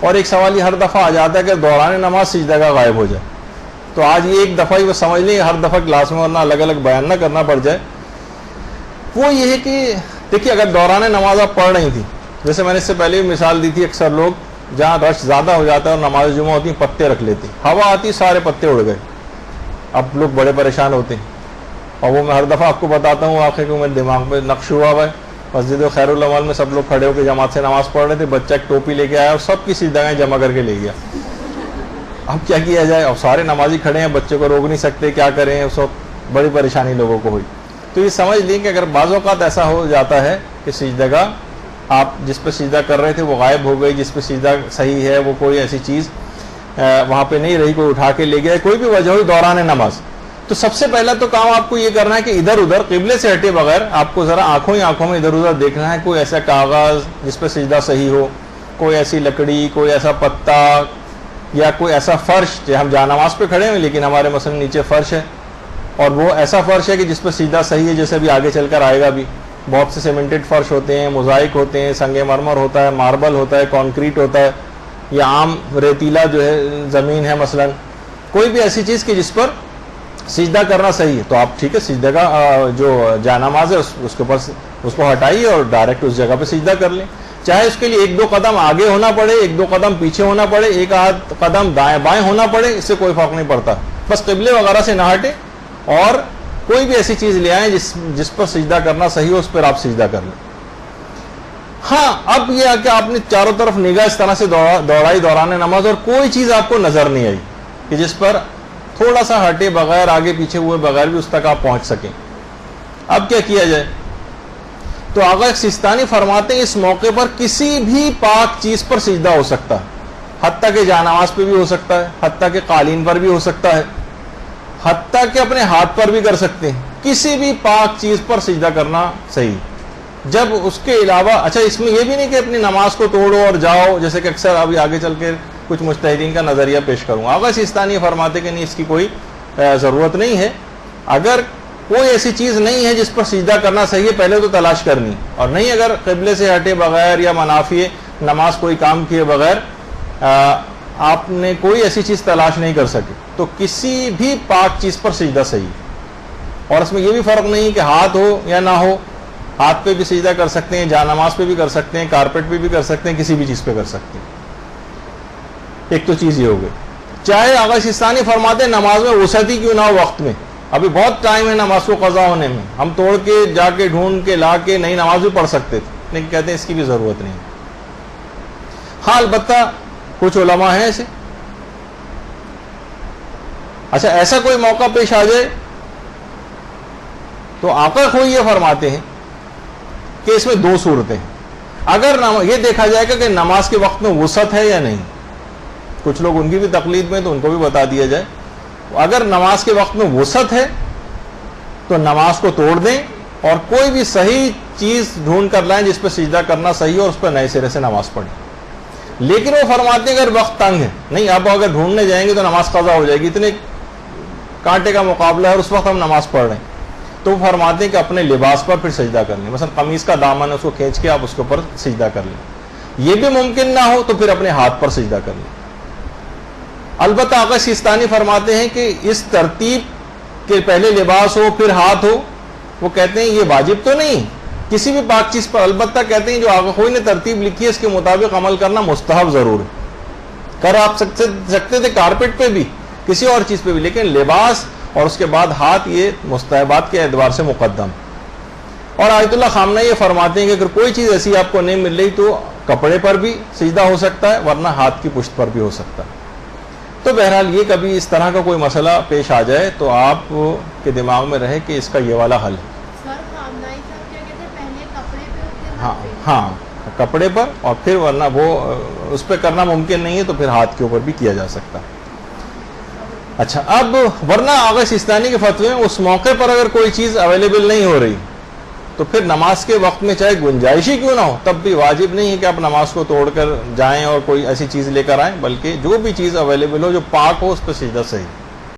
اور ایک سوال یہ ہر دفعہ آ جاتا ہے کہ دوران نماز سجدہ کا غائب ہو جائے. تو آج یہ ایک دفعہ ہی وہ سمجھ لیں، ہر دفعہ کلاس میں ورنہ الگ الگ بیان نہ کرنا پڑ جائے. وہ یہ ہے کہ دیکھیے اگر دوران نماز آپ پڑھ رہی تھی، جیسے میں نے اس سے پہلے بھی مثال دی تھی، اکثر لوگ جہاں رش زیادہ ہو جاتا ہے اور نماز جمعہ ہوتی ہیں پتے رکھ لیتے ہیں، ہوا آتی سارے پتے اڑ گئے. اب لوگ بڑے پریشان ہوتے ہیں. اور وہ میں ہر دفعہ آپ کو بتاتا ہوں آخر کو میرے دماغ میں نقش ہوا ہے. مسجد خیر العمل میں سب لوگ کھڑے ہو کے جماعت سے نماز پڑھ رہے تھے، بچہ ایک ٹوپی لے کے آیا اور سب کی سجدائیں جمع کر کے لے گیا. اب کیا کیا جائے؟ اب سارے نمازی کھڑے ہیں، بچے کو روک نہیں سکتے، کیا کریں؟ اس وقت بڑی پریشانی لوگوں کو ہوئی. تو یہ سمجھ لیں کہ اگر بعض اوقات ایسا ہو جاتا ہے کہ سجدہ کا آپ جس پہ سجدہ کر رہے تھے وہ غائب ہو گئی، جس پہ سجدہ صحیح ہے وہ کوئی ایسی چیز وہاں پہ نہیں رہی، کوئی اٹھا کے لے گیا، کوئی بھی وجہ ہوئی دوران نماز، تو سب سے پہلا تو کام آپ کو یہ کرنا ہے کہ ادھر ادھر قبلے سے ہٹے بغیر آپ کو ذرا آنکھوں میں ادھر ادھر دیکھنا ہے. کوئی ایسا کاغذ جس پہ سجدہ صحیح ہو، کوئی ایسی لکڑی، کوئی ایسا پتا یا کوئی ایسا فرش. ہم جہاں نماز پہ کھڑے ہیں لیکن ہمارے مثلا نیچے فرش ہے اور وہ ایسا فرش ہے کہ جس پہ سجدہ صحیح ہے، جیسے بھی آگے چل کر آئے گا بھی. بہت سے سیمنٹڈ فرش ہوتے ہیں، موزائک ہوتے ہیں، سنگ مرمر ہوتا ہے، ماربل ہوتا ہے، کانکریٹ ہوتا ہے، یا عام ریتیلا جو ہے زمین ہے مثلا. کوئی بھی ایسی چیز کہ جس پر سجدہ کرنا صحیح ہے تو آپ ٹھیک ہے سجدہ کا جو جانماز ہے اس کے اوپر اس کو ہٹائیے اور ڈائریکٹ اس جگہ پہ سجدہ کر لیں. چاہے اس کے لیے ایک دو قدم آگے ہونا پڑے، ایک دو قدم پیچھے ہونا پڑے، ایک آدھ قدم دائیں بائیں ہونا پڑے، اس سے کوئی فرق نہیں پڑتا. بس قبلے وغیرہ سے نہ ہٹے اور کوئی بھی ایسی چیز لے آئیں جس پر سجدہ کرنا صحیح ہو، اس پر آپ سجدہ کر لیں. ہاں اب یہ کہ آپ نے چاروں طرف نگاہ اس طرح سے دوڑائی دوران نماز اور کوئی چیز آپ کو نظر نہیں آئی کہ جس پر تھوڑا سا ہٹے بغیر آگے پیچھے ہوئے بغیر بھی اس تک آپ پہنچ سکیں. اب کیا کیا جائے؟ تو آقا سستانی فرماتے ہیں اس موقع پر کسی بھی پاک چیز پر سجدہ ہو سکتا ہے، حتیٰ کہ جانماز پہ بھی ہو سکتا ہے، حتیٰ کہ قالین پر بھی ہو سکتا ہے، حتیٰ کہ اپنے ہاتھ پر بھی کر سکتے ہیں. کسی بھی پاک چیز پر سجدہ کرنا صحیح. جب اس کے علاوہ اچھا اس میں یہ بھی نہیں کہ اپنی نماز کو توڑو اور جاؤ، جیسے کہ اکثر ابھی آگے چل کے کچھ مجتہدین کا نظریہ پیش کروں. آقا سستانی فرماتے کہ نہیں، اس کی کوئی ضرورت نہیں ہے. اگر کوئی ایسی چیز نہیں ہے جس پر سجدہ کرنا صحیح ہے پہلے تو تلاش کرنی، اور نہیں اگر قبلے سے ہٹے بغیر یا منافی نماز کوئی کام کیے بغیر آپ نے کوئی ایسی چیز تلاش نہیں کر سکے تو کسی بھی پاک چیز پر سجدہ صحیح. اور اس میں یہ بھی فرق نہیں کہ ہاتھ ہو یا نہ ہو، ہاتھ پہ بھی سجدہ کر سکتے ہیں، جانماز پہ بھی کر سکتے ہیں، کارپیٹ پہ بھی کر سکتے ہیں، کسی بھی چیز پہ کر سکتے ہیں. ایک تو چیز یہ ہو گئی. چاہے آقا سستانی فرماتے ہیں نماز میں وسعت ہی کیوں نہ ہو، وقت میں ابھی بہت ٹائم ہے نماز کو قضا ہونے میں، ہم توڑ کے جا کے ڈھونڈ کے لا کے نئی نماز بھی پڑھ سکتے تھے، لیکن کہتے ہیں اس کی بھی ضرورت نہیں. ہاں البتہ کچھ علماء ہیں ایسے. اچھا ایسا کوئی موقع پیش آ جائے تو آقا خود یہ فرماتے ہیں کہ اس میں دو صورتیں ہیں. اگر یہ دیکھا جائے گا کہ نماز کے وقت میں وسعت ہے یا نہیں، کچھ لوگ ان کی بھی تقلید میں تو ان کو بھی بتا دیا جائے. اگر نماز کے وقت میں وسعت ہے تو نماز کو توڑ دیں اور کوئی بھی صحیح چیز ڈھونڈ کر لائیں جس پہ سجدہ کرنا صحیح ہو، اس پہ نئے سرے سے نماز پڑھیں. لیکن وہ فرماتے ہیں اگر وقت تنگ ہے، نہیں اب اگر ڈھونڈنے جائیں گے تو نماز قضا ہو جائے گی، اتنے کانٹے کا مقابلہ ہے اور اس وقت ہم نماز پڑھ رہے ہیں، تو وہ فرماتے ہیں کہ اپنے لباس پر پھر سجدہ کر لیں. مثلا قمیص کا دامن ہے، اس کو کھینچ کے آپ اس کے اوپر سجدہ کر لیں. یہ بھی ممکن نہ ہو تو پھر اپنے ہاتھ پر سجدہ کر لیں. البتہ آقا سستانی فرماتے ہیں کہ اس ترتیب کے پہلے لباس ہو پھر ہاتھ ہو، وہ کہتے ہیں یہ واجب تو نہیں کسی بھی پاک چیز پر. البتہ کہتے ہیں جو آقا خوئی نے ترتیب لکھی ہے اس کے مطابق عمل کرنا مستحب ضرور ہے. کر آپ سکتے تھے کارپیٹ پہ بھی، کسی اور چیز پہ بھی، لیکن لباس اور اس کے بعد ہاتھ یہ مستحبات کے اعتبار سے مقدم. اور آیت اللہ خامنہ یہ فرماتے ہیں کہ اگر کوئی چیز ایسی آپ کو نہیں مل رہی تو کپڑے پر بھی سجدہ ہو سکتا ہے، ورنہ ہاتھ کی پشت پر بھی ہو سکتا ہے. تو بہرحال یہ کبھی اس طرح کا کوئی مسئلہ پیش آ جائے تو آپ کے دماغ میں رہے کہ اس کا یہ والا حل ہے. ہاں کپڑے پر، اور پھر ورنہ وہ اس پہ کرنا ممکن نہیں ہے تو پھر ہاتھ کے اوپر بھی کیا جا سکتا ہے. اچھا اب ورنہ آقا سستانی کے فتوے میں اس موقع پر اگر کوئی چیز اویلیبل نہیں ہو رہی تو پھر نماز کے وقت میں چاہے گنجائش ہی کیوں نہ ہو تب بھی واجب نہیں ہے کہ آپ نماز کو توڑ کر جائیں اور کوئی ایسی چیز لے کر آئیں، بلکہ جو بھی چیز اویلیبل ہو جو پاک ہو اس پہ سجدہ صحیح.